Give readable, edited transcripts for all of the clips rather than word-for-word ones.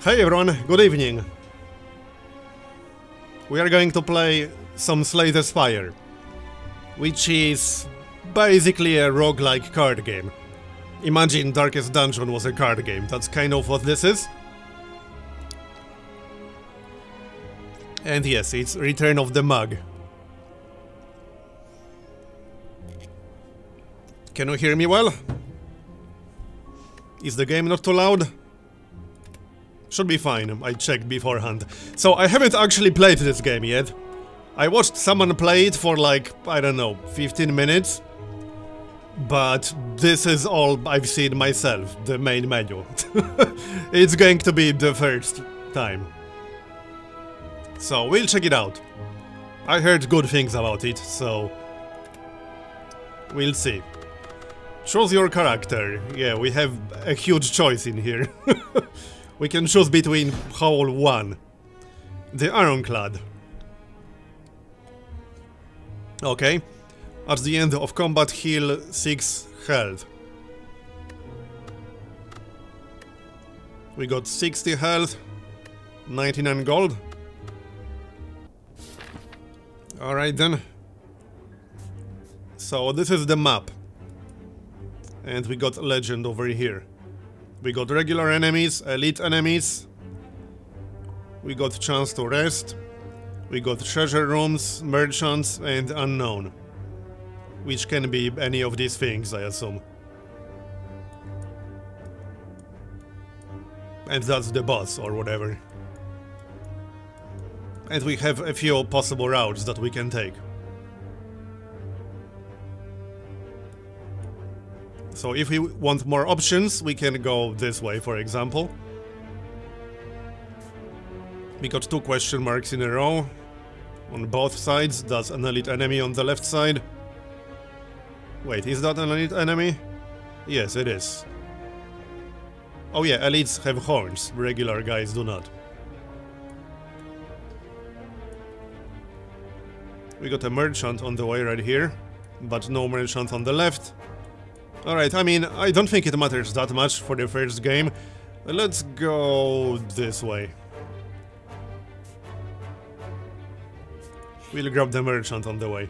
Hey everyone, good evening. We are going to play some Spire, which is basically a roguelike card game. Imagine Darkest Dungeon was a card game, that's kind of what this is. And yes, it's Return of the Mug. Can you hear me well? Is the game not too loud? Should be fine, I checked beforehand. So I haven't actually played this game yet. I watched someone play it for like, I don't know, 15 minutes. But this is all I've seen myself, the main menu. It's going to be the first time. So we'll check it out. I heard good things about it, so we'll see. Choose your character. Yeah, we have a huge choice in here. We can choose between Hole 1. The Ironclad. Okay. At the end of combat, heal 6 health. We got 60 health, 99 gold. Alright then. So this is the map. And we got legend over here. We got regular enemies, elite enemies. We got chance to rest. We got treasure rooms, merchants, and unknown. Which can be any of these things, I assume. And that's the boss, or whatever. And we have a few possible routes that we can take. So if we want more options, we can go this way, for example. We got 2 question marks in a row. On both sides, that's an elite enemy on the left side. Wait, is that an elite enemy? Yes, it is. Oh yeah, elites have horns, regular guys do not. We got a merchant on the way right here, but no merchant on the left. Alright, I mean, I don't think it matters that much for the first game. Let's go this way. We'll grab the merchant on the way.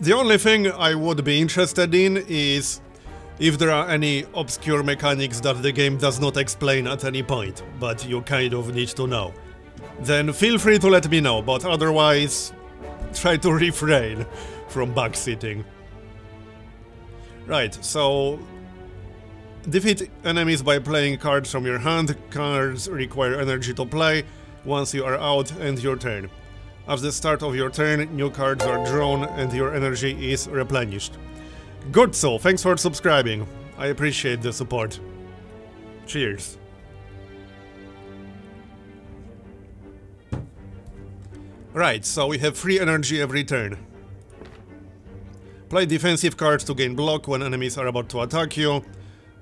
The only thing I would be interested in is if there are any obscure mechanics that the game does not explain at any point, but you kind of need to know. Then feel free to let me know, but otherwise try to refrain from backseating. Right, so defeat enemies by playing cards from your hand. Cards require energy to play. Once you are out, end your turn. At the start of your turn, new cards are drawn and your energy is replenished. Good, so thanks for subscribing. I appreciate the support. Cheers. Right, so we have free energy every turn. Play defensive cards to gain block when enemies are about to attack you.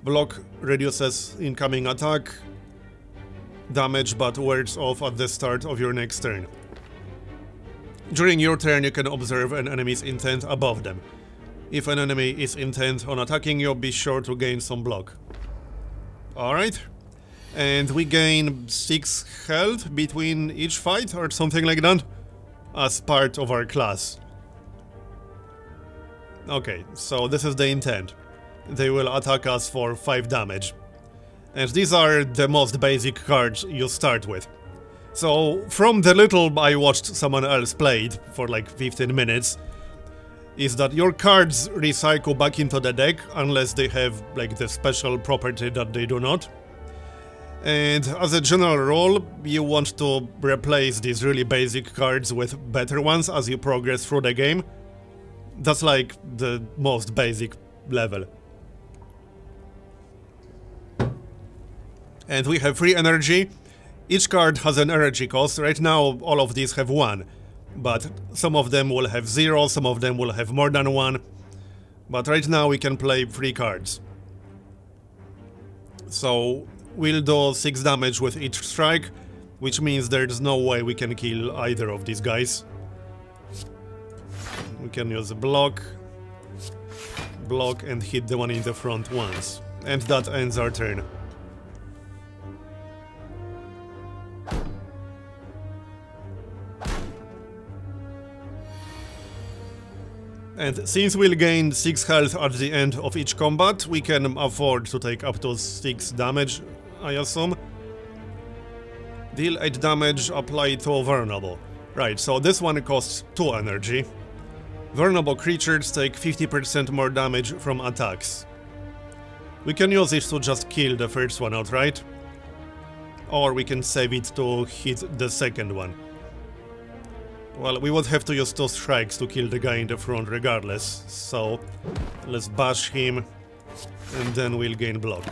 Block reduces incoming attack damage but wears off at the start of your next turn. During your turn you can observe an enemy's intent above them. If an enemy is intent on attacking you, be sure to gain some block. Alright. And we gain 6 health between each fight or something like that as part of our class. Okay, so this is the intent. They will attack us for 5 damage. And these are the most basic cards you start with. So, from the little I watched someone else play it for like 15 minutes, is that your cards recycle back into the deck unless they have like the special property that they do not. And as a general rule, you want to replace these really basic cards with better ones as you progress through the game. That's like the most basic level. And we have free energy. Each card has an energy cost. Right now all of these have 1. But some of them will have 0, some of them will have more than 1. But right now we can play 3 cards. So we'll do 6 damage with each strike, which means there's no way we can kill either of these guys. We can use a block, block and hit the one in the front once. And that ends our turn. And since we'll gain 6 health at the end of each combat, we can afford to take up to 6 damage, I assume. Deal 8 damage, apply to vulnerable. Right, so this one costs 2 energy. Vulnerable creatures take 50% more damage from attacks. We can use it to just kill the first one outright. Or we can save it to hit the second one. Well, we would have to use 2 strikes to kill the guy in the front regardless, so let's bash him, and then we'll gain block.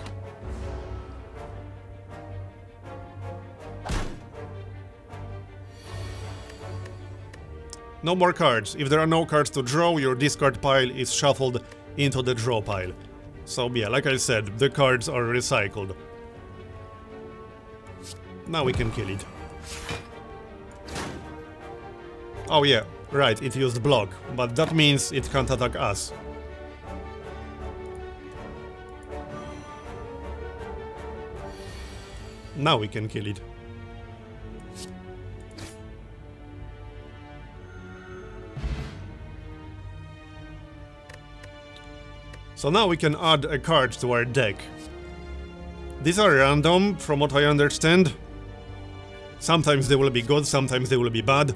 No more cards. If there are no cards to draw, your discard pile is shuffled into the draw pile. So yeah, like I said, the cards are recycled. Now we can kill it. Oh yeah, right, it used block, but that means it can't attack us. Now we can kill it. So now we can add a card to our deck. These are random, from what I understand. Sometimes they will be good, sometimes they will be bad.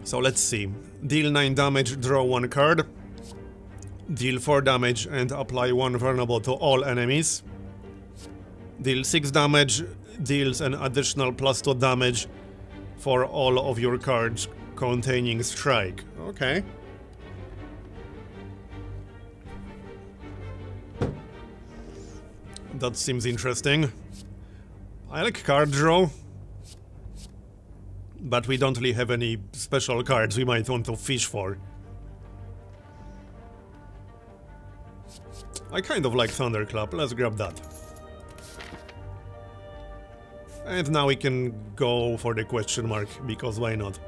So let's see. Deal 9 damage, draw 1 card. Deal 4 damage and apply 1 vulnerable to all enemies. Deal 6 damage, deals an additional +2 damage for all of your cards containing strike. Okay. That seems interesting. I like card draw. But we don't really have any special cards we might want to fish for. I kind of like Thunderclap, let's grab that. And now we can go for the question mark, because why not?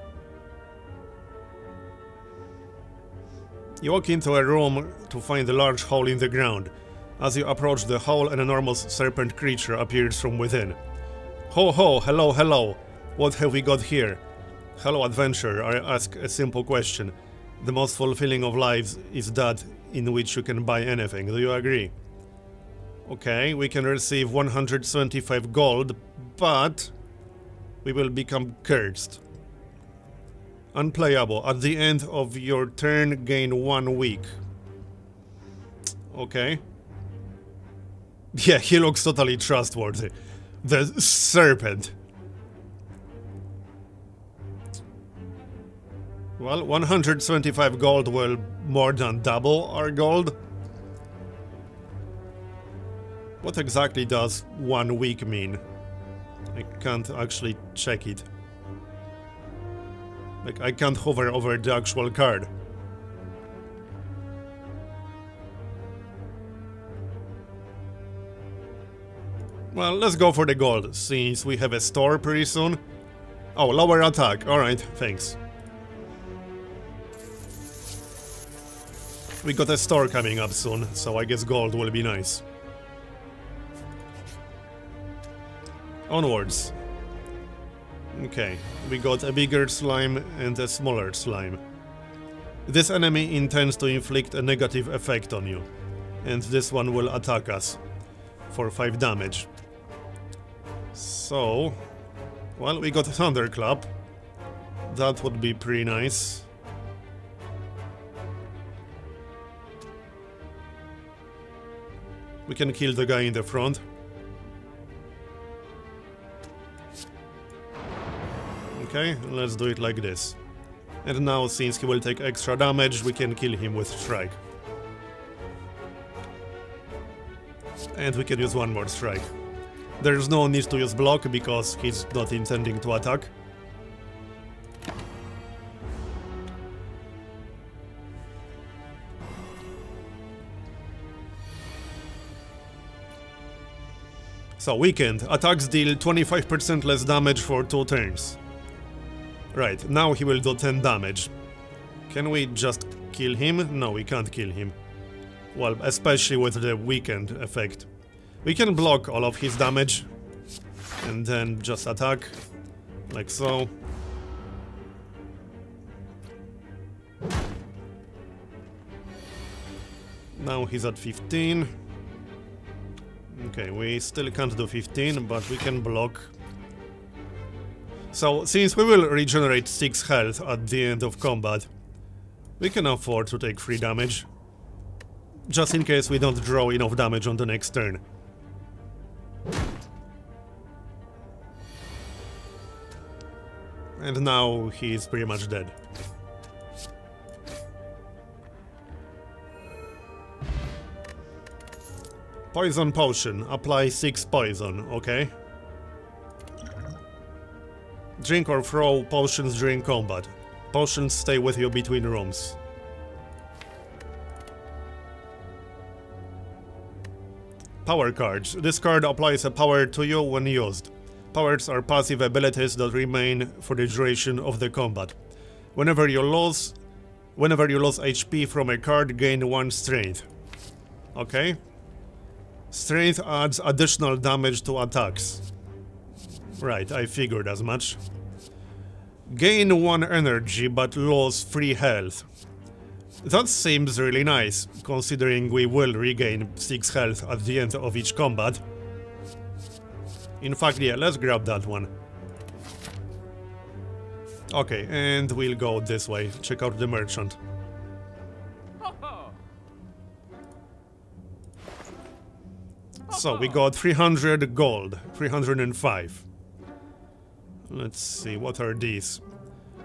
You walk into a room to find a large hole in the ground. As you approach the hole, an enormous serpent creature appears from within. Ho ho, hello, hello. What have we got here? Hello, adventurer, I ask a simple question. The most fulfilling of lives is that in which you can buy anything, do you agree? Okay, we can receive 125 gold, but we will become cursed. Unplayable. At the end of your turn, gain 1 week. Okay. Yeah, he looks totally trustworthy. The serpent. Well, 125 gold will more than double our gold. What exactly does 1 week mean? I can't actually check it. Like, I can't hover over the actual card. Well, let's go for the gold, since we have a store pretty soon. Oh, lower attack. Alright, thanks. We got a store coming up soon, so I guess gold will be nice. Onwards. Okay, we got a bigger slime and a smaller slime. This enemy intends to inflict a negative effect on you, and this one will attack us for 5 damage. So, well, we got a Thunderclap. That would be pretty nice. We can kill the guy in the front. Okay, let's do it like this. And now, since he will take extra damage, we can kill him with strike. And we can use 1 more strike. There's no need to use block, because he's not intending to attack. So, weakened. Attacks deal 25% less damage for 2 turns. Right, now he will do 10 damage. Can we just kill him? No, we can't kill him. Well, especially with the weakened effect. We can block all of his damage and then just attack, like so. Now he's at 15. Okay, we still can't do 15, but we can block. So, since we will regenerate 6 health at the end of combat, we can afford to take 3 damage. Just in case we don't draw enough damage on the next turn. And now he's pretty much dead. Poison potion. Apply 6 poison, okay. Drink or throw potions during combat. Potions stay with you between rooms. Power cards. This card applies a power to you when used. Powers are passive abilities that remain for the duration of the combat. Whenever you lose HP from a card, gain 1 strength. Okay. Strength adds additional damage to attacks. Right, I figured as much. Gain 1 energy but lose 3 health. That seems really nice, considering we will regain 6 health at the end of each combat. In fact, yeah, let's grab that one. Okay, and we'll go this way, check out the merchant. So, we got 300 gold, 305. Let's see, what are these?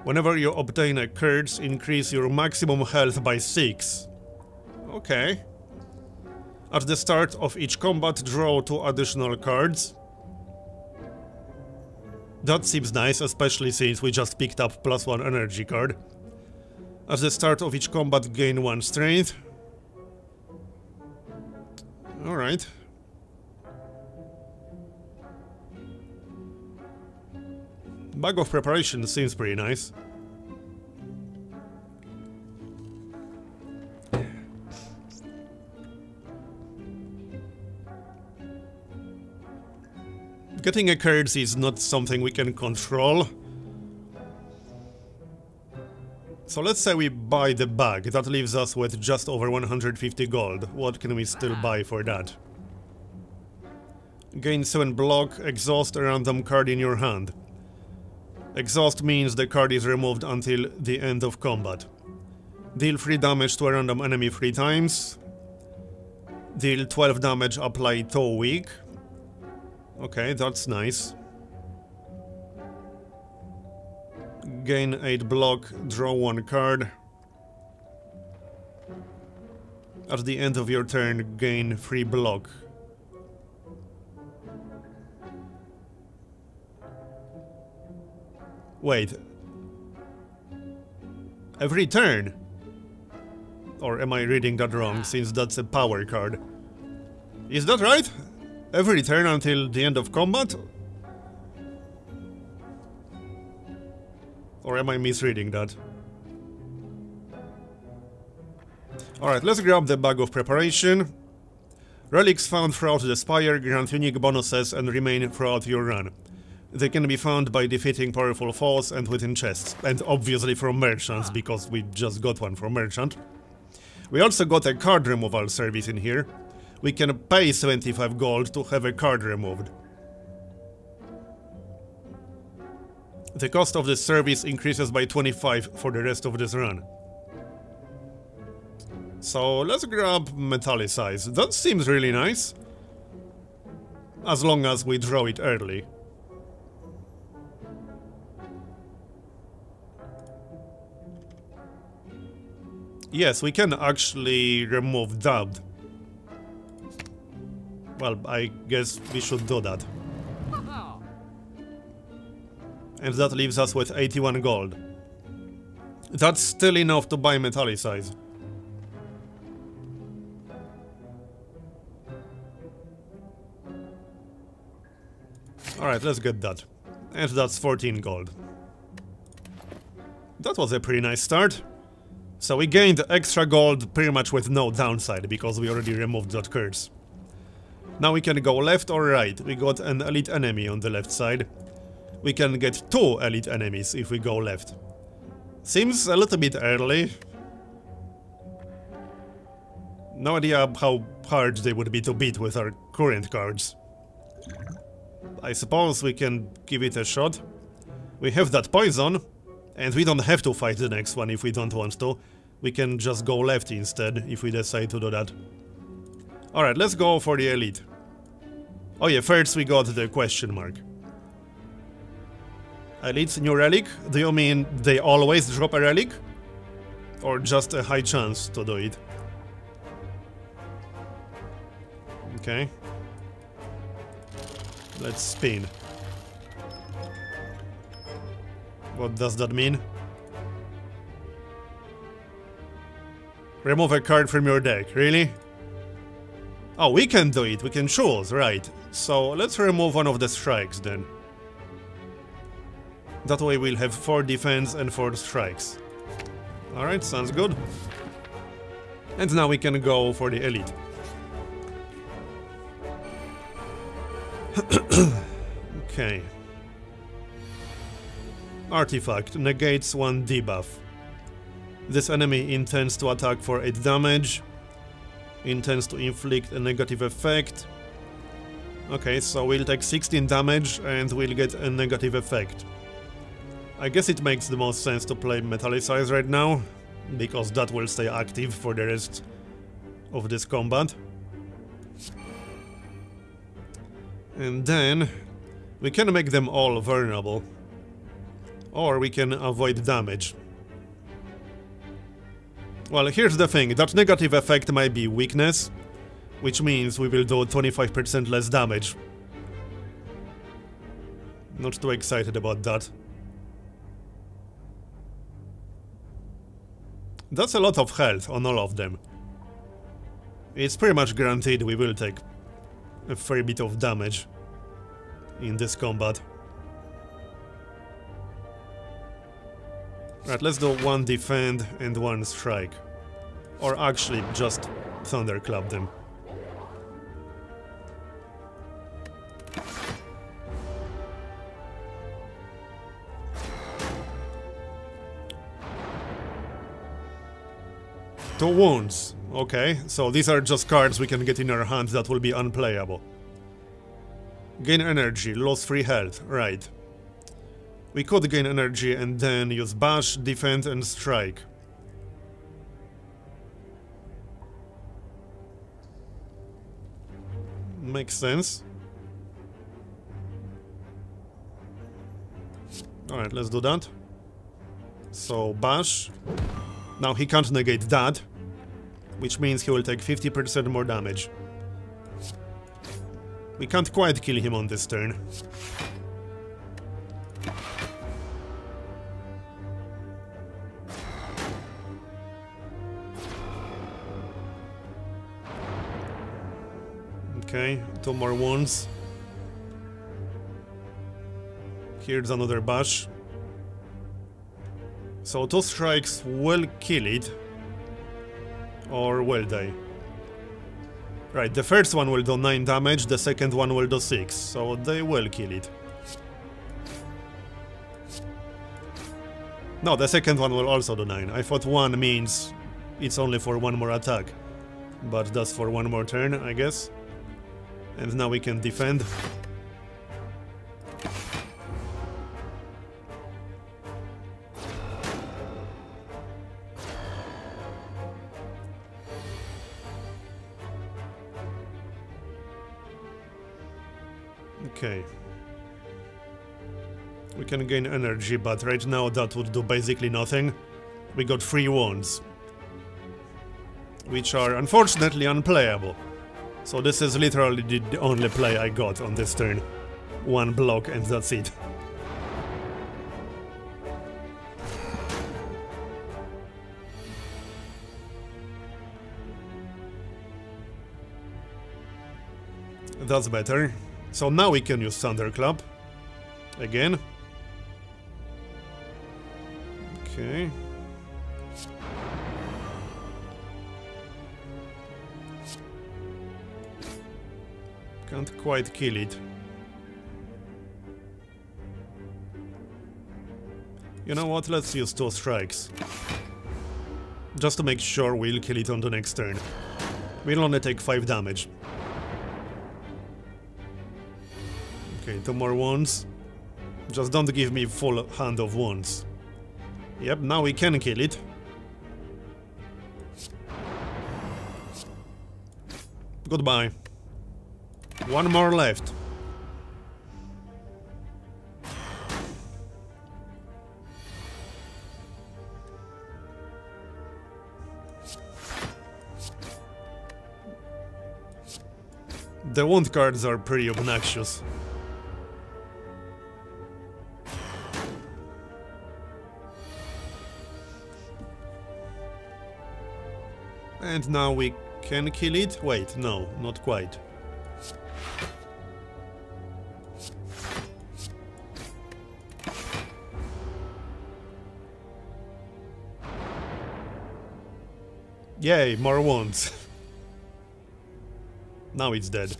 Whenever you obtain a curse, increase your maximum health by 6. Okay. At the start of each combat, draw 2 additional cards. That seems nice, especially since we just picked up +1 energy card. At the start of each combat, gain 1 strength. Alright. Bag of preparation seems pretty nice. Getting a curse is not something we can control. So let's say we buy the bag. That leaves us with just over 150 gold. What can we still buy for that? Gain 7 block, exhaust a random card in your hand. Exhaust means the card is removed until the end of combat. Deal 3 damage to a random enemy 3 times. Deal 12 damage, apply to weak. Okay, that's nice. Gain 8 block, draw 1 card. At the end of your turn, gain 3 block. Wait. Every turn? Or am I reading that wrong, since that's a power card? Is that right? Every turn until the end of combat? Or am I misreading that? Alright, let's grab the bag of preparation. Relics found throughout the Spire grant unique bonuses and remain throughout your run. They can be found by defeating powerful foes and within chests. And obviously from merchants, because we just got one from merchant. We also got a card removal service in here. We can pay 75 gold to have a card removed. The cost of this service increases by 25 for the rest of this run. So let's grab Metallicize. That seems really nice. As long as we draw it early. Yes, we can actually remove Dubbed. Well, I guess we should do that. And that leaves us with 81 gold. That's still enough to buy Metallicize. Alright, let's get that. And that's 14 gold. That was a pretty nice start. So we gained extra gold pretty much with no downside, because we already removed that curse. Now we can go left or right. We got an elite enemy on the left side. We can get 2 elite enemies if we go left. Seems a little bit early. No idea how hard they would be to beat with our current cards. I suppose we can give it a shot. We have that poison, and we don't have to fight the next one if we don't want to. We can just go left instead if we decide to do that. Alright, let's go for the elite. Oh yeah, first we got the question mark. Elite's new relic? Do you mean they always drop a relic? Or just a high chance to do it? Okay. Let's spin. What does that mean? Remove a card from your deck, really? Oh, we can do it, we can choose, right. So let's remove one of the strikes then. That way we'll have 4 defense and 4 strikes. Alright, sounds good. And now we can go for the elite. Okay. Artifact negates 1 debuff. This enemy intends to attack for 8 damage. Intends to inflict a negative effect. Okay, so we'll take 16 damage and we'll get a negative effect. I guess it makes the most sense to play Metallicize right now, because that will stay active for the rest of this combat. And then we can make them all vulnerable. Or we can avoid damage. Well, here's the thing, that negative effect might be weakness, which means we will do 25% less damage. Not too excited about that. That's a lot of health on all of them. It's pretty much guaranteed we will take a fair bit of damage in this combat. Right, let's do 1 defend and 1 strike. Or actually just thunderclap them. Two wounds. Okay, so these are just cards we can get in our hands that will be unplayable. Gain energy, lose 3 health, right. We could gain energy and then use bash, defend and strike. Makes sense. Alright, let's do that. So, bash. Now he can't negate that, which means he will take 50% more damage. We can't quite kill him on this turn. Okay, 2 more wounds. Here's another bash. So 2 strikes will kill it. Or will they? Right, the first one will do 9 damage, the second one will do 6, so they will kill it. No, the second one will also do 9. I thought 1 means it's only for 1 more attack. But that's for 1 more turn, I guess. And now we can defend. Okay. We can gain energy, but right now that would do basically nothing. We got 3 wounds, which are unfortunately unplayable. So this is literally the only play I got on this turn. 1 block and that's it. That's better. So now we can use Thunderclap. Again. Okay. Can't quite kill it. You know what, let's use 2 strikes. Just to make sure we'll kill it on the next turn. We'll only take 5 damage. Okay, 2 more wounds. Just don't give me full hand of wounds. Yep, now we can kill it. Goodbye. 1 more left. The wound cards are pretty obnoxious. And now we can kill it? Wait, no, not quite. Yay, more wounds. Now it's dead.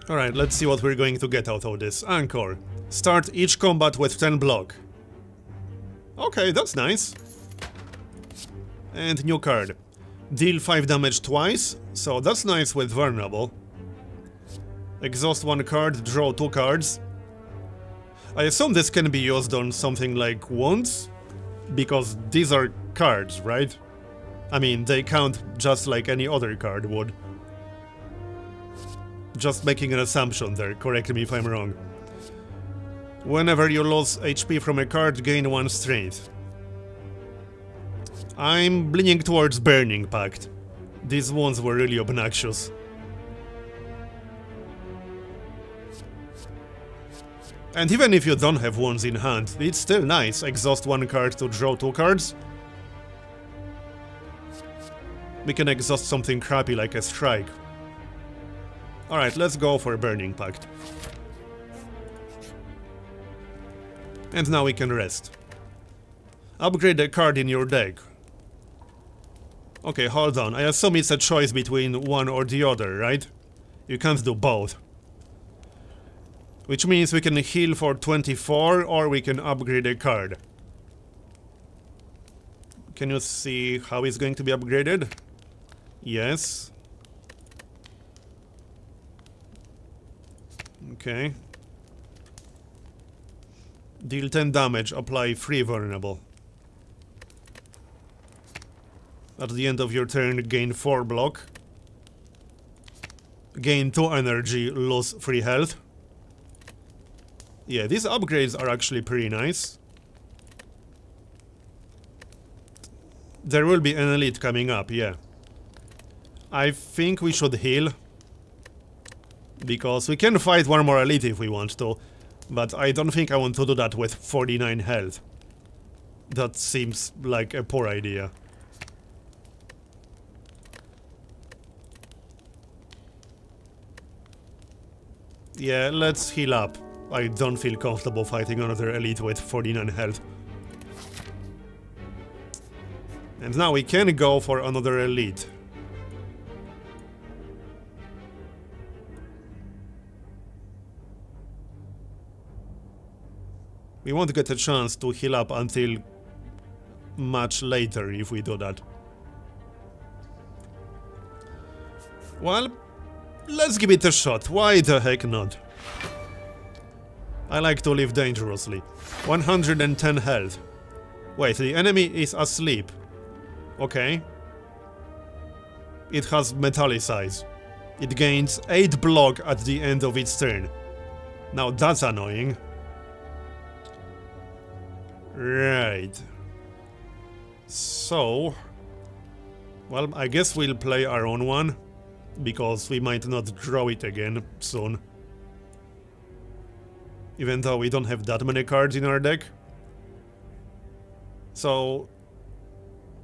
Alright, let's see what we're going to get out of this. Anchor. Start each combat with 10 block. Okay, that's nice. And new card. Deal 5 damage twice, so that's nice with vulnerable. Exhaust 1 card, draw 2 cards. I assume this can be used on something like wounds? Because these are cards, right? I mean, they count just like any other card would. Just making an assumption there, correct me if I'm wrong. Whenever you lose HP from a card, gain 1 strength. I'm leaning towards Burning Pact. These wounds were really obnoxious. And even if you don't have wounds in hand, it's still nice. Exhaust 1 card to draw 2 cards. We can exhaust something crappy like a strike. Alright, let's go for Burning Pact. And now we can rest. Upgrade a card in your deck. Okay, hold on. I assume it's a choice between one or the other, right? You can't do both. Which means we can heal for 24 or we can upgrade a card. Can you see how it's going to be upgraded? Yes. Okay. Deal 10 damage, apply 3 vulnerable. At the end of your turn, gain 4 block. Gain 2 energy, lose 3 health. Yeah, these upgrades are actually pretty nice. There will be an elite coming up, yeah. I think we should heal. Because we can fight one more elite if we want to. But I don't think I want to do that with 49 health. That seems like a poor idea. Yeah, let's heal up. I don't feel comfortable fighting another elite with 49 health. And now we can go for another elite. We won't get a chance to heal up until much later if we do that. Well, let's give it a shot. Why the heck not? I like to live dangerously. 110 health. Wait, the enemy is asleep. Okay. It has metallicize. It gains 8 block at the end of its turn. Now that's annoying. Right. So... well, I guess we'll play our own one. Because we might not draw it again soon. Even though we don't have that many cards in our deck. So...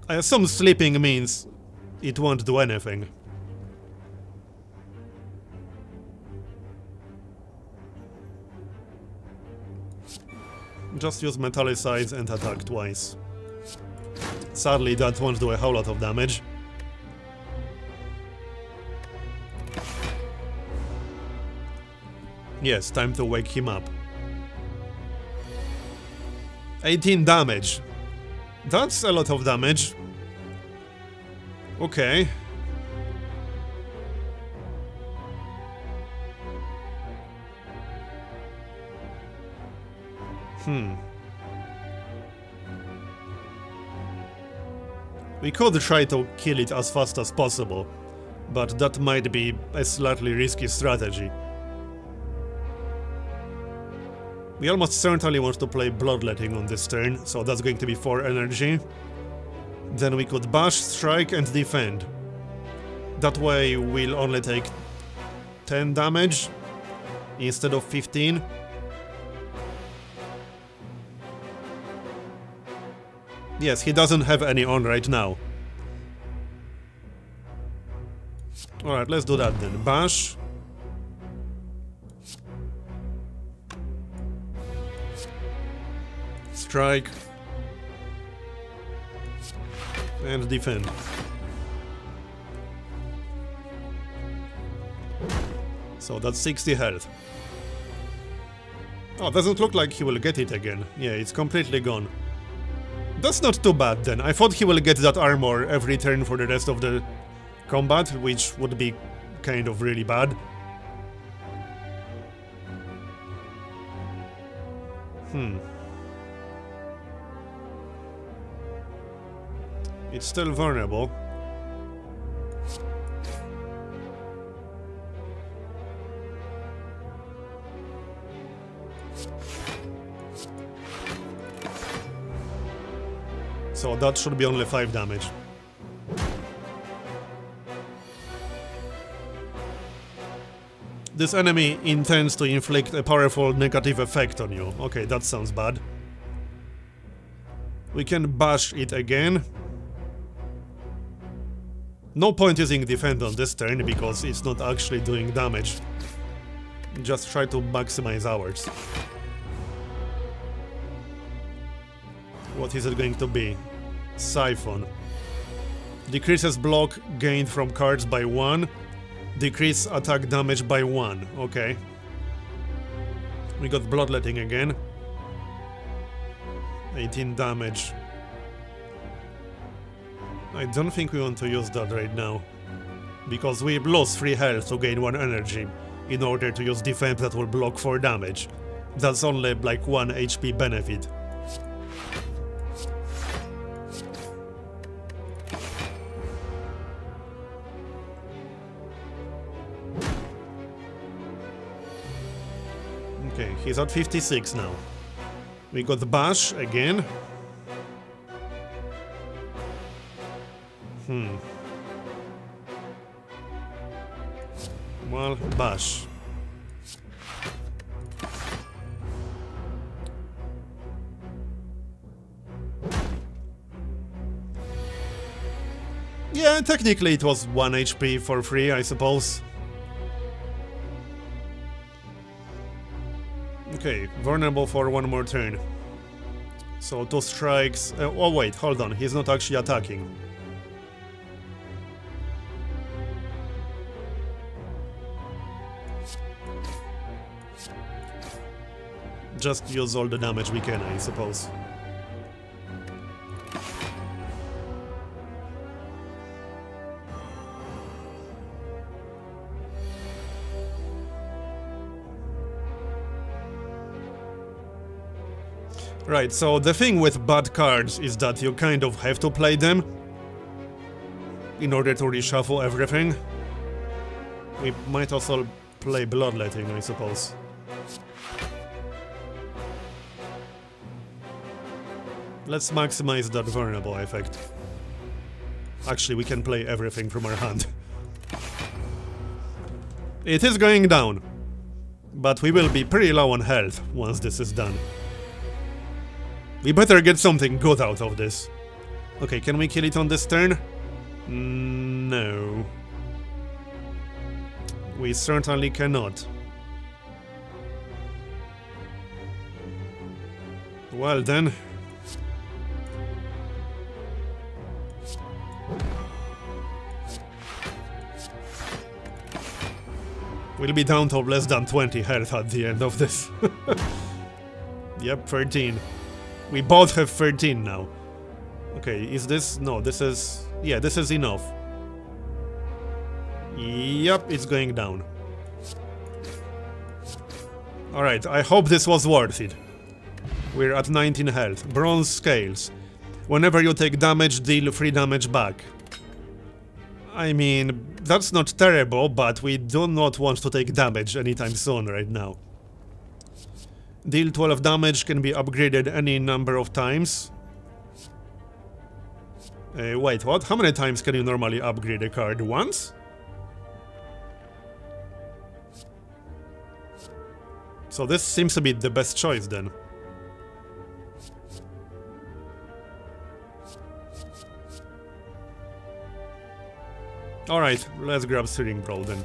I assume sleeping means it won't do anything. Just use metallicize and attack twice. Sadly, that won't do a whole lot of damage. Yes, time to wake him up. 18 damage. That's a lot of damage. Okay. We could try to kill it as fast as possible, but that might be a slightly risky strategy. We almost certainly want to play Bloodletting on this turn, so that's going to be 4 energy. Then we could bash, strike and defend. That way we'll only take 10 damage instead of 15. Yes, he doesn't have any on right now. Alright, let's do that then. Bash. Strike. And defend. So that's 60 health. Oh, doesn't look like he will get it again. Yeah, it's completely gone. That's not too bad then. I thought he will get that armor every turn for the rest of the combat, which would be kind of really bad. It's still vulnerable. So that should be only 5 damage. This enemy intends to inflict a powerful negative effect on you. Okay, that sounds bad. We can bash it again. No point using defend on this turn because it's not actually doing damage. Just try to maximize ours. What is it going to be? Siphon. Decreases block gained from cards by 1. Decrease attack damage by 1. Okay. We got Bloodletting again. 18 damage. I don't think we want to use that right now. Because we lost 3 health to gain 1 energy in order to use defense that will block 4 damage. That's only like 1 HP benefit. Okay, he's at 56 now. We got the bash again. Well, bash. Yeah, technically it was 1 HP for free, I suppose. Okay, vulnerable for 1 more turn. So 2 strikes... oh wait, hold on, he's not actually attacking. Just use all the damage we can, I suppose. Right, so the thing with bad cards is that you kind of have to play them in order to reshuffle everything. We might also play Bloodletting, I suppose. Let's maximize that vulnerable effect. Actually, we can play everything from our hand. It is going down, but we will be pretty low on health once this is done. We better get something good out of this. Okay, can we kill it on this turn? No. We certainly cannot. Well then. We'll be down to less than 20 health at the end of this. Yep, 13. We both have 13 now. Okay, is this... No, this is... Yeah, this is enough. Yep, it's going down. Alright, I hope this was worth it. We're at 19 health. Bronze scales. Whenever you take damage, deal 3 damage back. I mean, that's not terrible, but we do not want to take damage anytime soon right now. Deal 12 damage, can be upgraded any number of times. Wait, what? How many times can you normally upgrade a card? Once? So this seems to be the best choice then. Alright, let's grab Searing Blow then.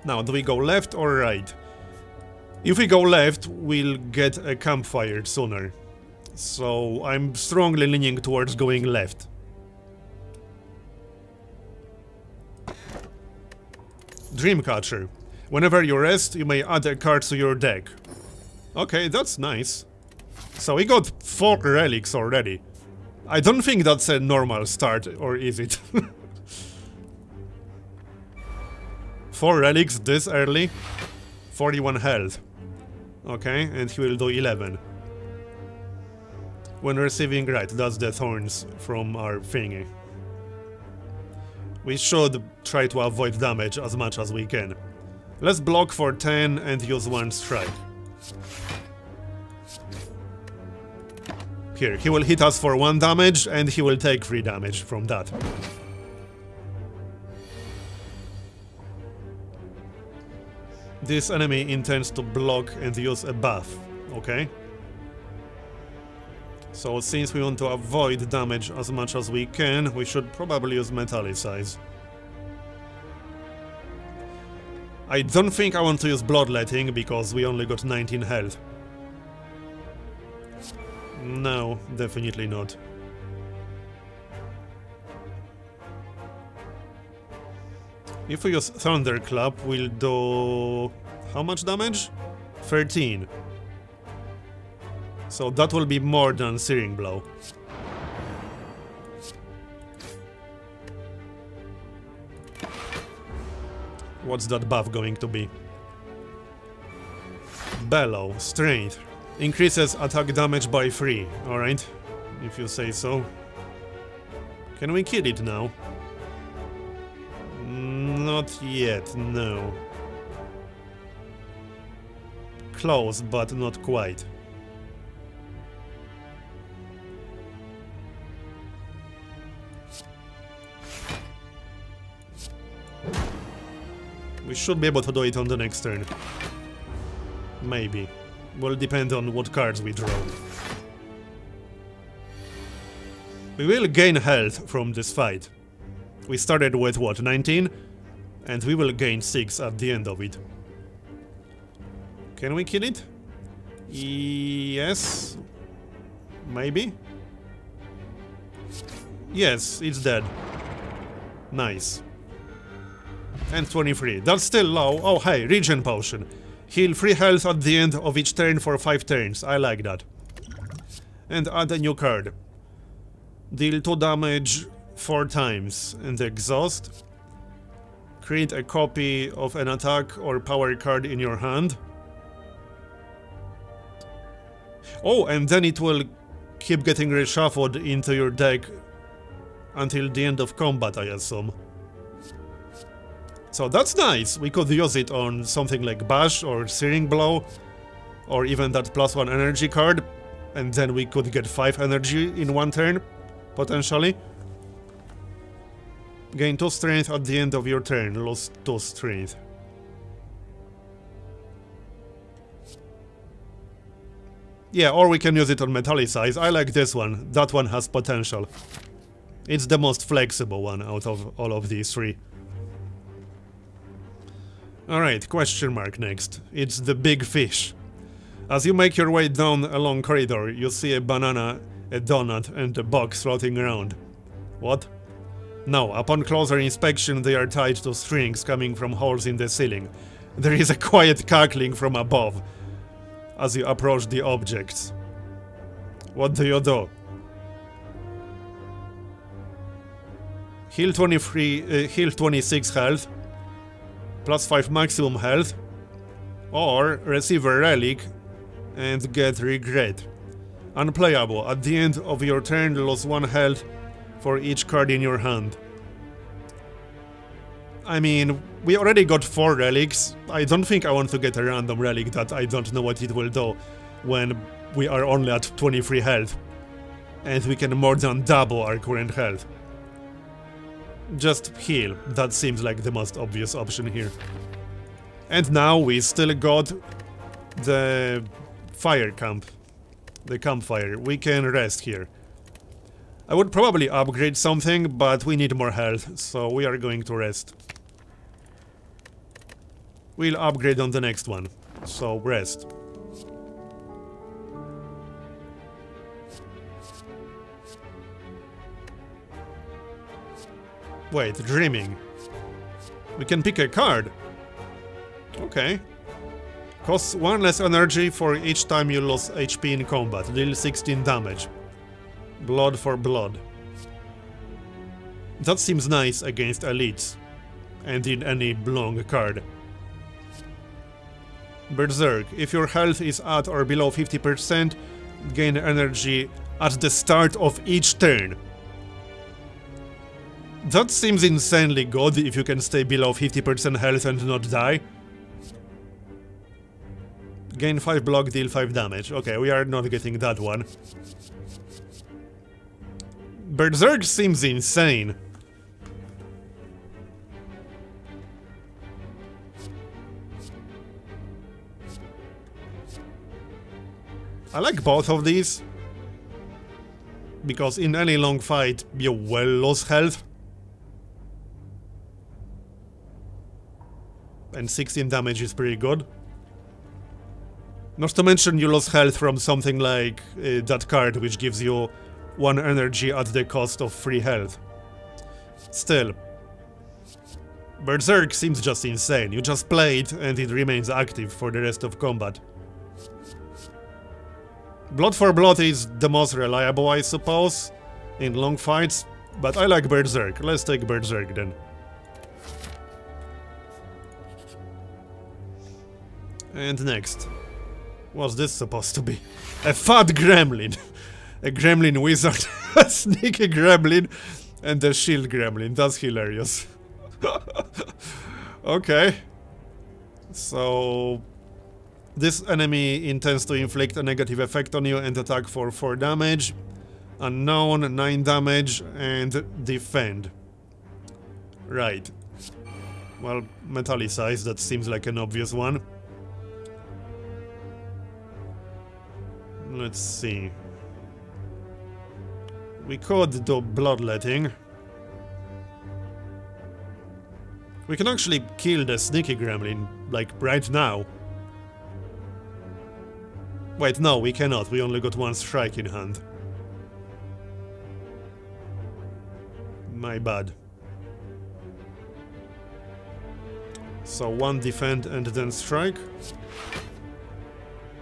Now, do we go left or right? If we go left, we'll get a campfire sooner. So I'm strongly leaning towards going left. Dreamcatcher. Whenever you rest, you may add a card to your deck. Okay, that's nice. So we got 4 relics already. I don't think that's a normal start, or is it? 4 relics this early? 41 health. Okay, and he will do 11. When receiving, right, that's the thorns from our thingy. We should try to avoid damage as much as we can. Let's block for 10 and use 1 strike. Here, he will hit us for 1 damage and he will take 3 damage from that. This enemy intends to block and use a buff, okay? So since we want to avoid damage as much as we can, we should probably use Metallicize. I don't think I want to use Bloodletting because we only got 19 health. No, definitely not. If we use Thunderclap, we'll do... how much damage? 13. So that will be more than Searing Blow. What's that buff going to be? Bellow, Strength. Increases attack damage by 3, alright? If you say so. Can we kill it now? Not yet, no. Close, but not quite. We should be able to do it on the next turn. Maybe. Will depend on what cards we draw. We will gain health from this fight. We started with what, 19? And we will gain 6 at the end of it. Can we kill it? Yes. Maybe? Yes, it's dead. Nice. And 23. That's still low. Oh, hey, Regen Potion. Heal 3 health at the end of each turn for 5 turns. I like that. And add a new card. Deal 2 damage 4 times. And exhaust. Create a copy of an attack or power card in your hand. Oh, and then it will keep getting reshuffled into your deck until the end of combat, I assume. So that's nice. We could use it on something like Bash or Searing Blow, or even that +1 energy card, and then we could get 5 energy in 1 turn, potentially. Gain 2 strength at the end of your turn, lose 2 strength. Yeah, or we can use it on Metallicize. I like this one. That one has potential. It's the most flexible one out of all of these 3. Alright, question mark next. It's the big fish. As you make your way down a long corridor, you see a banana, a donut, and a box floating around. What? No, upon closer inspection they are tied to strings coming from holes in the ceiling. There is a quiet cackling from above as you approach the objects. What do you do? Heal 26 health, plus 5 maximum health, or receive a relic and get regret. Unplayable. At the end of your turn, lose 1 health for each card in your hand. I mean, we already got 4 relics. I don't think I want to get a random relic that I don't know what it will do when we are only at 23 health. And we can more than double our current health. Just heal. That seems like the most obvious option here. And now we still got the fire camp. The campfire. We can rest here. I would probably upgrade something, but we need more health, so we are going to rest. We'll upgrade on the next one, so rest. Wait, dreaming. We can pick a card. Okay. Costs 1 less energy for each time you lose HP in combat. Deal 16 damage. Blood for blood. That seems nice against elites. And in any long card. Berserk. If your health is at or below 50%, gain energy at the start of each turn. That seems insanely good if you can stay below 50% health and not die. Gain 5 block, deal 5 damage. Okay, we are not getting that one. Berserk seems insane. I like both of these. Because in any long fight, you will lose health. And 16 damage is pretty good. Not to mention you lose health from something like that card which gives you 1 energy at the cost of 3 health. Still, Berserk seems just insane. You just play it and it remains active for the rest of combat. Blood for blood is the most reliable, I suppose, in long fights, but I like Berserk. Let's take Berserk then. And next. What's this supposed to be? A fat gremlin! A gremlin wizard, a sneaky gremlin, and a shield gremlin. That's hilarious. Okay. So... this enemy intends to inflict a negative effect on you and attack for 4 damage. Unknown, 9 damage, and defend. Right. Well, metallicize, that seems like an obvious one. Let's see. We could do bloodletting. We can actually kill the sneaky gremlin, like, right now. Wait, no, we cannot. We only got 1 strike in hand. My bad. So 1 defend and then strike.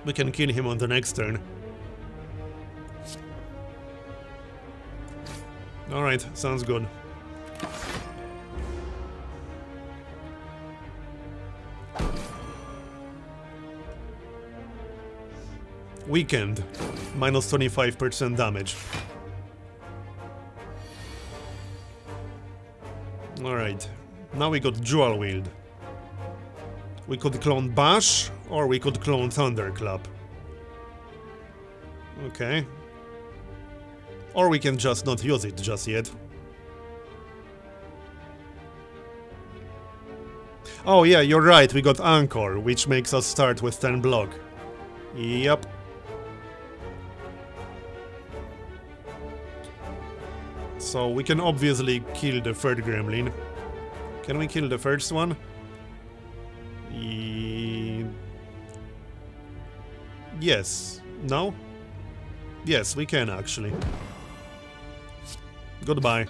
We can kill him on the next turn. Alright, sounds good. Weakened. Minus 25% damage. Alright. Now we got Dual Wield. We could clone Bash, or we could clone Thunderclap. Okay. Or we can just not use it just yet. Oh yeah, you're right, we got Anchor, which makes us start with 10 block. Yep. So we can obviously kill the third gremlin. Can we kill the first one? Yes. No? Yes, we can actually. Goodbye.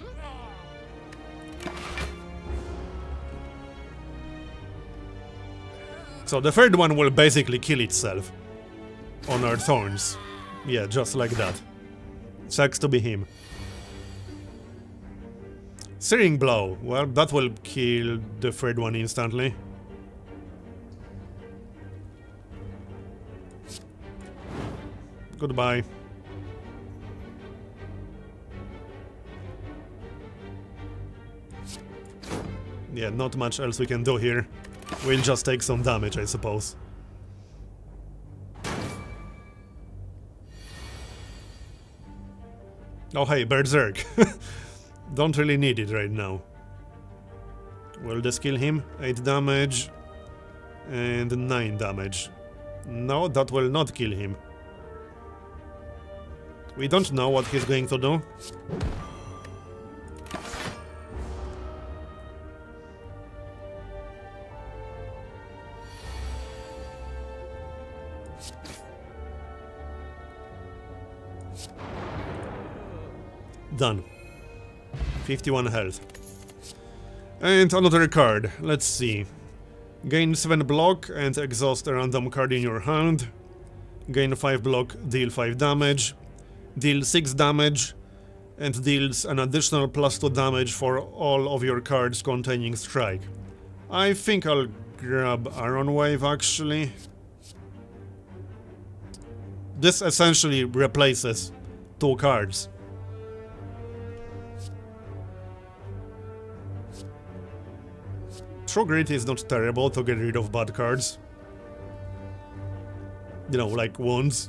So the third one will basically kill itself on our thorns. Yeah, just like that. Sucks to be him. Searing Blow. Well, that will kill the third one instantly. Goodbye. Yeah, not much else we can do here. We'll just take some damage, I suppose. Oh hey, Berserk. Don't really need it right now. Will this kill him? 8 damage and 9 damage. No, that will not kill him. We don't know what he's going to do. Done. 51 health. And another card. Let's see. Gain 7 block and exhaust a random card in your hand. Gain 5 block, deal 5 damage. Deal 6 damage. And deals an additional +2 damage for all of your cards containing strike. I think I'll grab Iron Wave actually. This essentially replaces 2 cards. True Grit is not terrible to get rid of bad cards. You know, like wounds.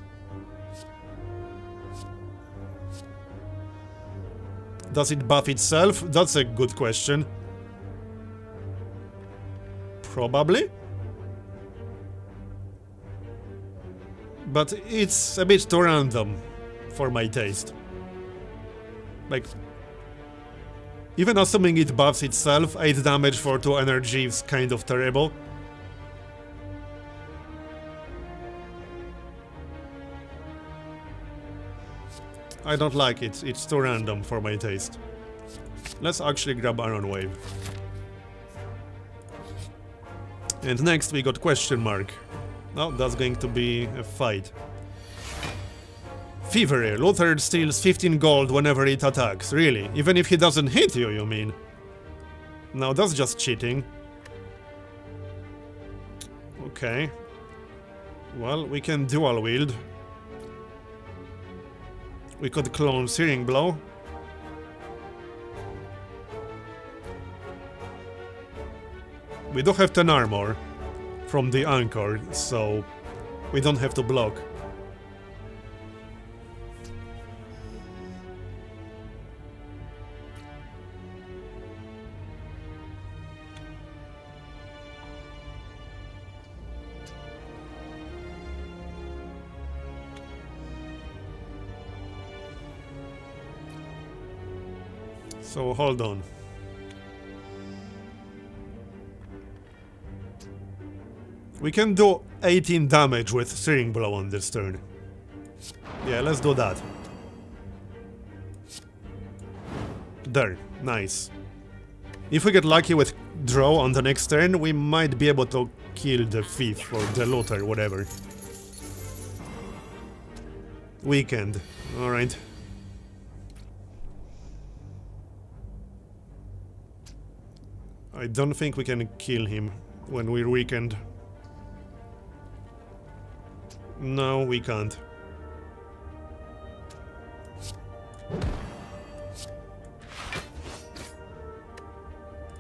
Does it buff itself? That's a good question. Probably. But it's a bit too random for my taste. Like, even assuming it buffs itself, 8 damage for 2 energy is kind of terrible. I don't like it, it's too random for my taste. Let's actually grab Iron Wave. And next we got Question Mark. Oh, that's going to be a fight. Thievery. Luther steals 15 gold whenever it attacks. Really? Even if he doesn't hit you, you mean? No, that's just cheating. Okay. Well, we can dual wield. We could clone Searing Blow. We do have 10 armor from the Anchor, so we don't have to block. So hold on. We can do 18 damage with Searing Blow on this turn. Yeah, let's do that. There, nice. If we get lucky with draw on the next turn, we might be able to kill the thief or the looter, whatever. Weekend, alright. I don't think we can kill him when we're weakened. No, we can't.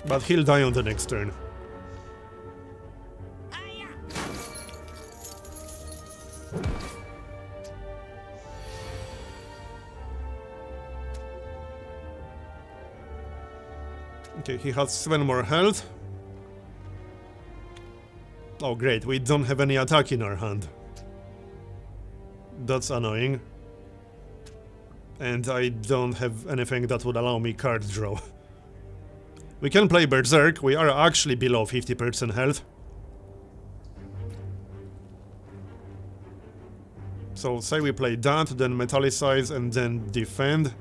But he'll die on the next turn. Okay, he has 7 more health. Oh great, we don't have any attack in our hand. That's annoying. And I don't have anything that would allow me card draw. We can play Berserk, we are actually below 50% health. So say we play that, then Metallicize and then defend.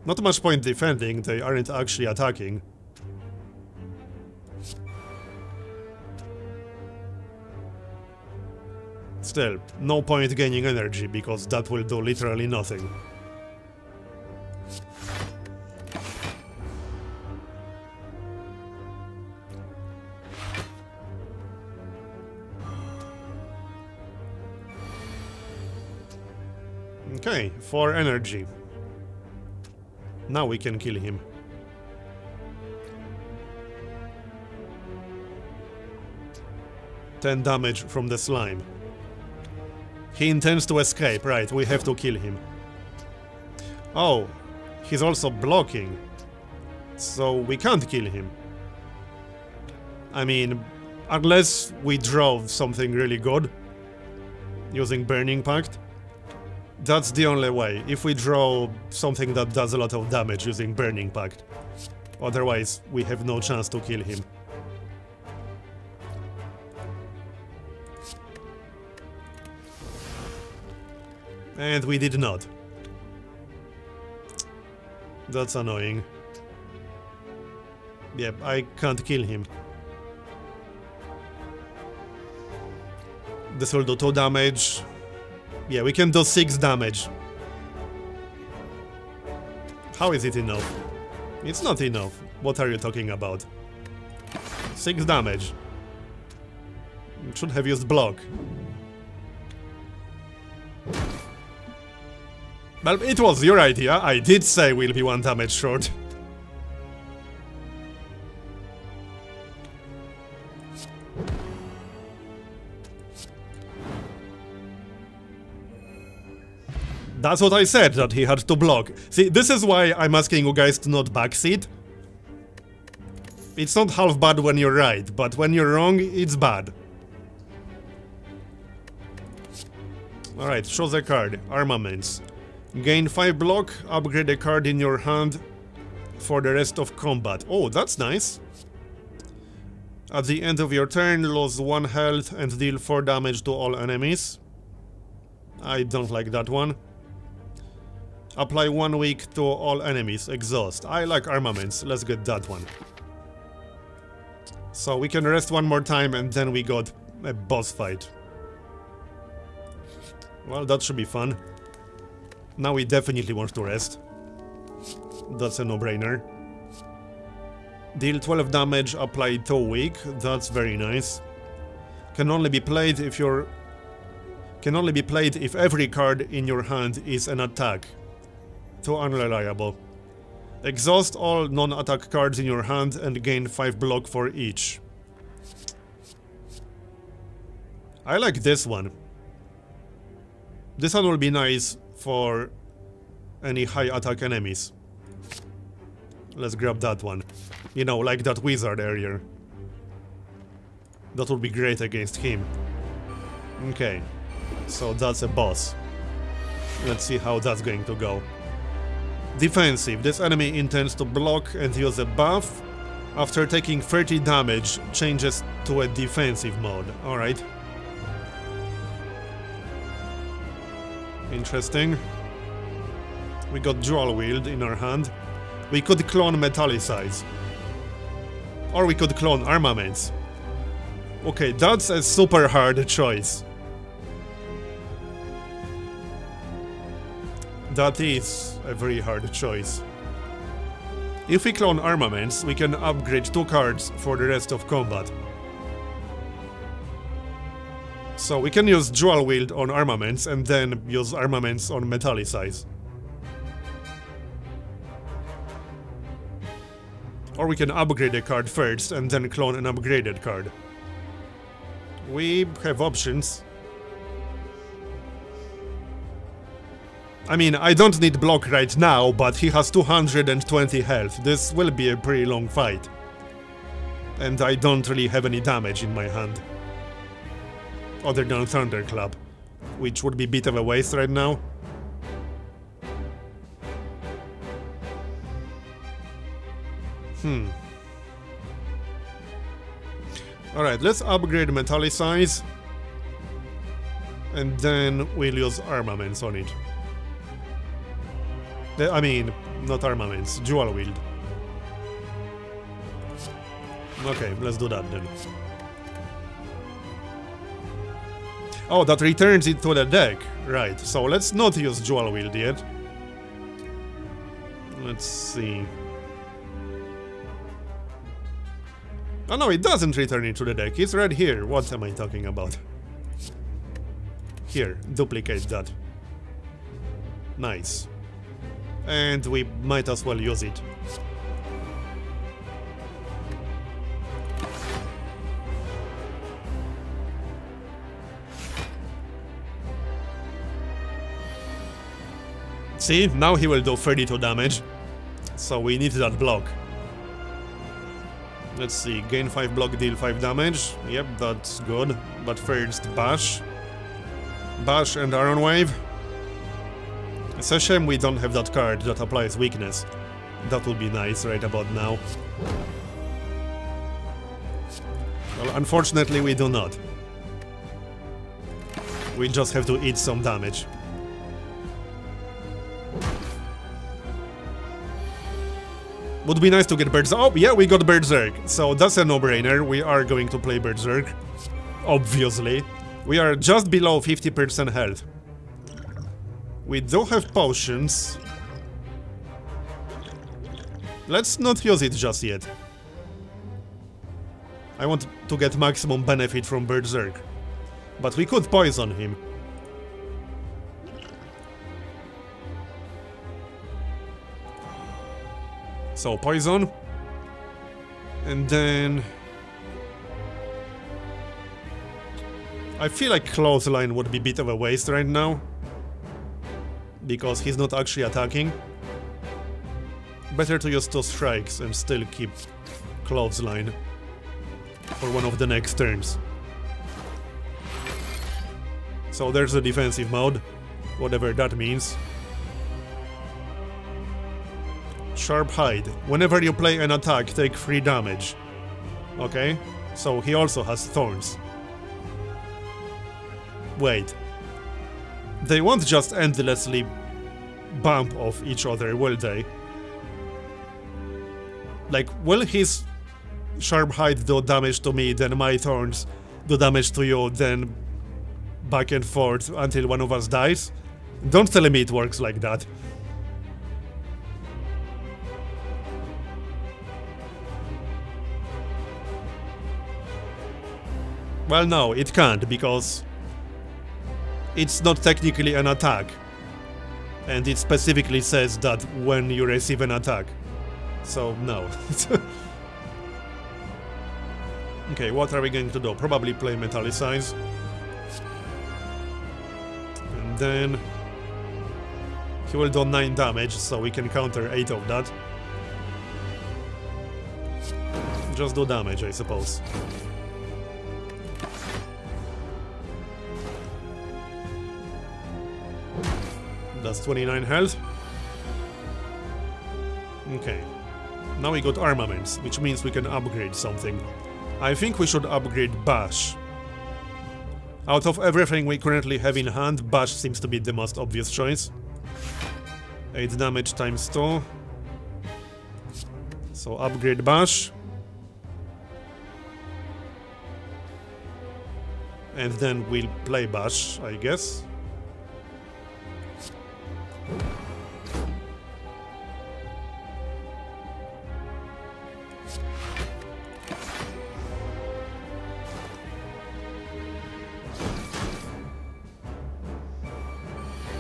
Not much point defending, they aren't actually attacking. Still, no point gaining energy, because that will do literally nothing. Okay, 4 energy. Now we can kill him. "10 damage from the slime. He intends to escape, right, we have to kill him. Oh, he's also blocking. So we can't kill him. I mean, unless we draw something really good, using Burning Pact. That's the only way, if we draw something that does a lot of damage using Burning Pact. Otherwise, we have no chance to kill him. And we did not. That's annoying. Yep, I can't kill him. This will do 2 damage. Yeah, we can do 6 damage. How is it enough? It's not enough. What are you talking about? 6 damage. Should have used block. Well, it was your idea. I did say we'll be 1 damage short. That's what I said, that he had to block. See, this is why I'm asking you guys to not backseat. It's not half bad when you're right, but when you're wrong, it's bad. Alright, show the card. Armaments. Gain 5 block, upgrade a card in your hand for the rest of combat. Oh, that's nice. At the end of your turn, lose 1 health and deal 4 damage to all enemies. I don't like that one. Apply 1 weak to all enemies. Exhaust. I like armaments. Let's get that one. So we can rest 1 more time and then we got a boss fight. Well, that should be fun. Now we definitely want to rest. That's a no-brainer. Deal 12 damage, apply 2 weak. That's very nice. Can only be played if you're... Can only be played if every card in your hand is an attack. Too unreliable. Exhaust all non-attack cards in your hand and gain 5 block for each. I like this one. This one will be nice for any high attack enemies. Let's grab that one. You know, like that wizard earlier. That would be great against him. Okay, so that's a boss. Let's see how that's going to go. Defensive. This enemy intends to block and use a buff. After taking 30 damage, changes to a defensive mode. Alright. Interesting. We got dual wield in our hand. We could clone Metallicize. Or we could clone Armaments. Okay, that's a super hard choice. That is a very hard choice. If we clone Armaments, we can upgrade 2 cards for the rest of combat. So we can use dual wield on Armaments and then use Armaments on Metallicize. Or we can upgrade a card first and then clone an upgraded card. We have options. I mean, I don't need block right now, but he has 220 health. This will be a pretty long fight. And I don't really have any damage in my hand. Other than Thunderclap, which would be a bit of a waste right now. Alright, let's upgrade Metallicize. And then we'll use Armaments on it. I mean, not Armaments, dual wield. Okay, let's do that then. Oh, that returns it to the deck. Right, so let's not use Dual Wield yet. Let's see. Oh no, it doesn't return it to the deck. It's right here. What am I talking about? Here, duplicate that. Nice. And we might as well use it. See, now he will do 32 damage. So we need that block. Let's see, gain 5 block, deal 5 damage. Yep, that's good. But first, Bash. Bash and Iron Wave. It's a shame we don't have that card that applies weakness. That would be nice right about now. Well, unfortunately we do not. We just have to eat some damage. Would be nice to get Berserk. Oh, yeah, we got Berserk. So that's a no-brainer. We are going to play Berserk. Obviously. We are just below 50% health. We do have potions. Let's not use it just yet. I want to get maximum benefit from Berserk. But we could poison him. So, poison. And then... I feel like Clothesline would be a bit of a waste right now. Because he's not actually attacking. Better to use 2 strikes and still keep Clothesline for one of the next turns. So there's a defensive mode, whatever that means. Sharp Hide. Whenever you play an attack, take 3 damage. Okay? So he also has thorns. Wait. They won't just endlessly bump off each other, will they? Like, will his Sharp Hide do damage to me, then my thorns do damage to you, then back and forth until one of us dies? Don't tell me it works like that. Well, no, it can't, because it's not technically an attack. And it specifically says that when you receive an attack. So, no. Okay, what are we going to do? Probably play Metallicize. And then... he will do 9 damage, so we can counter 8 of that. Just do damage, I suppose. That's 29 health. Okay. Now we got armaments, which means we can upgrade something. I think we should upgrade Bash. Out of everything we currently have in hand, Bash seems to be the most obvious choice. 8 damage times 2. So upgrade Bash. And then we'll play Bash, I guess.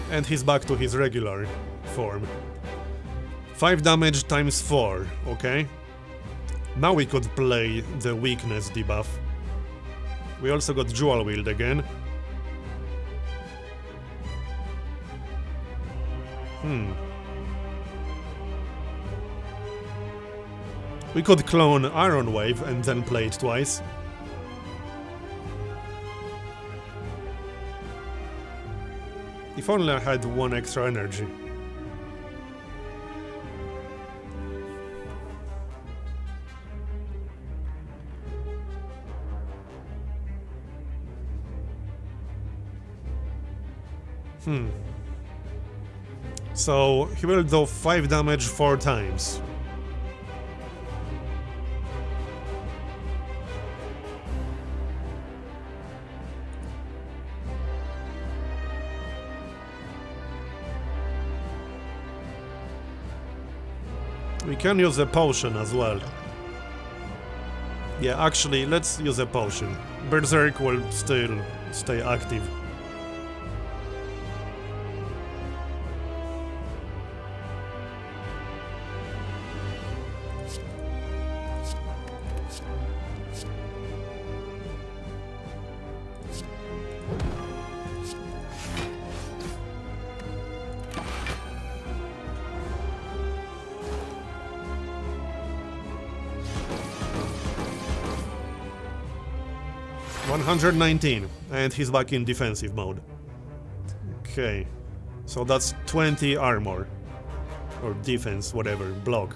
And he's back to his regular form. 5 damage times 4, okay? Now we could play the weakness debuff. We also got Dual Wield again. We could clone Iron Wave and then play it twice. If only I had 1 extra energy. So he will do 5 damage 4 times. We can use a potion as well. Yeah, actually, let's use a potion. Berserk will still stay active. $119, and he's back in defensive mode. Okay, so that's 20 armor. Or defense, whatever, block.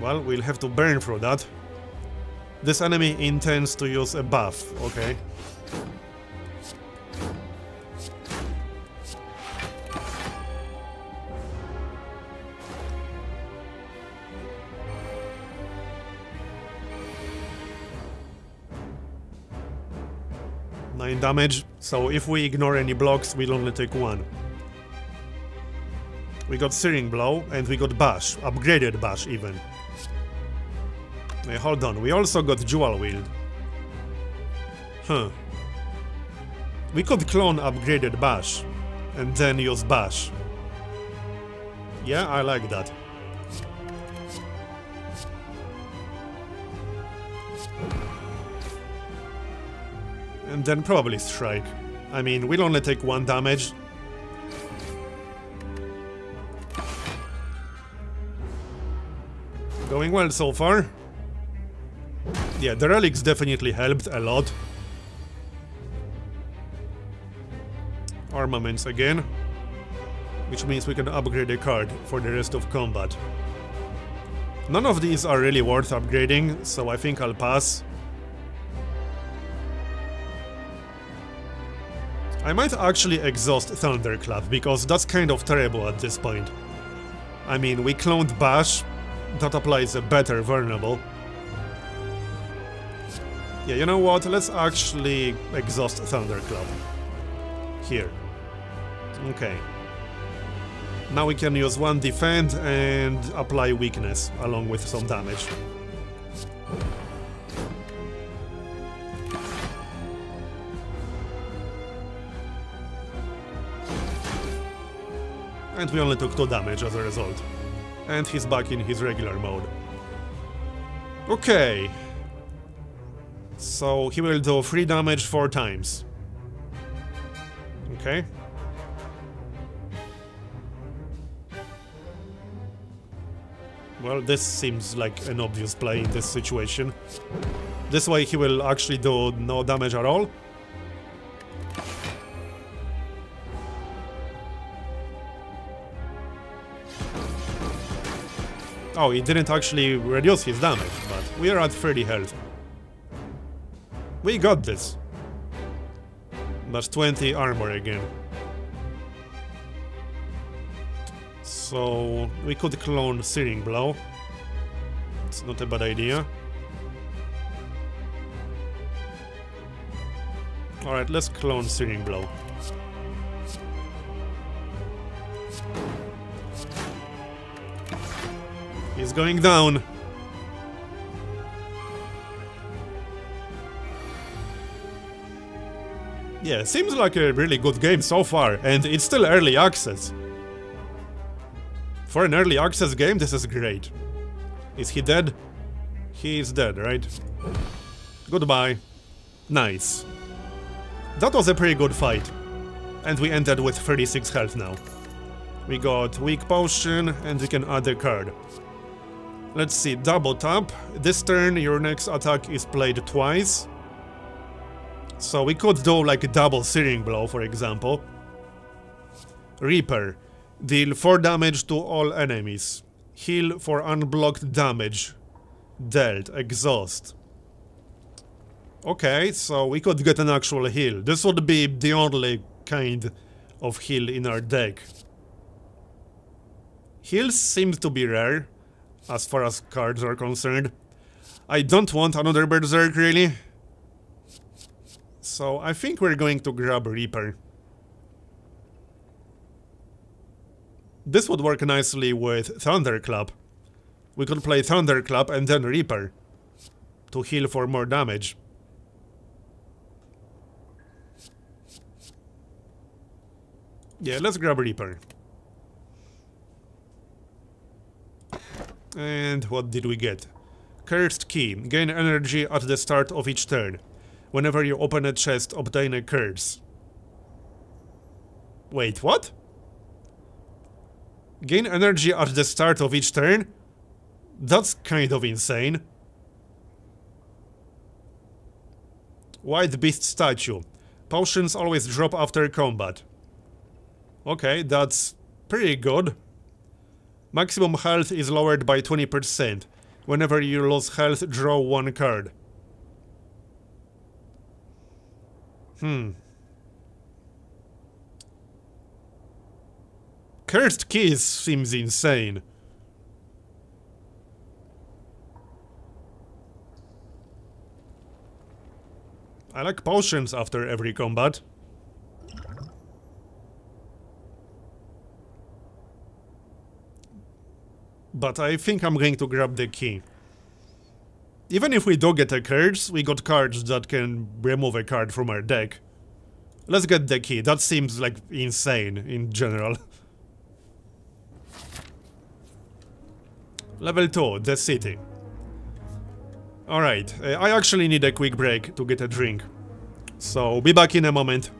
Well, we'll have to burn through that. This enemy intends to use a buff, okay. Damage, so if we ignore any blocks, we'll only take 1. We got Searing Blow, and we got Bash, upgraded Bash even. Wait, hold on, we also got Dual Wield. Huh. We could clone upgraded Bash, and then use Bash. Yeah, I like that. And then probably Strike. I mean, we'll only take 1 damage. Going well so far. Yeah, the relics definitely helped a lot. Armaments again. Which means we can upgrade a card for the rest of combat. None of these are really worth upgrading, so I think I'll pass. I might actually exhaust Thunderclap, because that's kind of terrible at this point. I mean, we cloned Bash, that applies a better vulnerable. Yeah, you know what, let's actually exhaust Thunderclap. Here. Okay. Now we can use 1 defend and apply weakness, along with some damage. And we only took 2 damage as a result. And he's back in his regular mode. Okay. So he will do 3 damage 4 times. Okay. Well, this seems like an obvious play in this situation. This way he will actually do no damage at all. Oh, he didn't actually reduce his damage, but we are at 30 health. We got this. That's 20 armor again. So we could clone Searing Blow. It's not a bad idea. Alright, let's clone Searing Blow. He's going down. Yeah, seems like a really good game so far, and it's still early access. For an early access game, this is great. Is he dead? He is dead, right? Goodbye. Nice. That was a pretty good fight. And we ended with 36 health now. We got weak potion, and we can add a card. Let's see, double tap. This turn, your next attack is played twice. So we could do like a double Searing Blow, for example. Reaper. Deal 4 damage to all enemies. Heal for unblocked damage. Dealt. Exhaust. Okay, so we could get an actual heal. This would be the only kind of heal in our deck. Heals seem to be rare, as far as cards are concerned. I don't want another Berserk, really. So I think we're going to grab Reaper. This would work nicely with Thunderclap. We could play Thunderclap and then Reaper to heal for more damage. Yeah, let's grab Reaper. And what did we get? Cursed Key. Gain energy at the start of each turn. Whenever you open a chest, obtain a curse. Wait, what? Gain energy at the start of each turn? That's kind of insane. White Beast Statue. Potions always drop after combat. Okay, that's pretty good. Maximum health is lowered by 20%. Whenever you lose health, draw one card. Cursed Keys seems insane. I like potions after every combat. But I think I'm going to grab the key. Even if we do get a curse, we got cards that can remove a card from our deck. Let's get the key. That seems like insane in general. Level 2, the city. Alright, I actually need a quick break to get a drink. So, be back in a moment.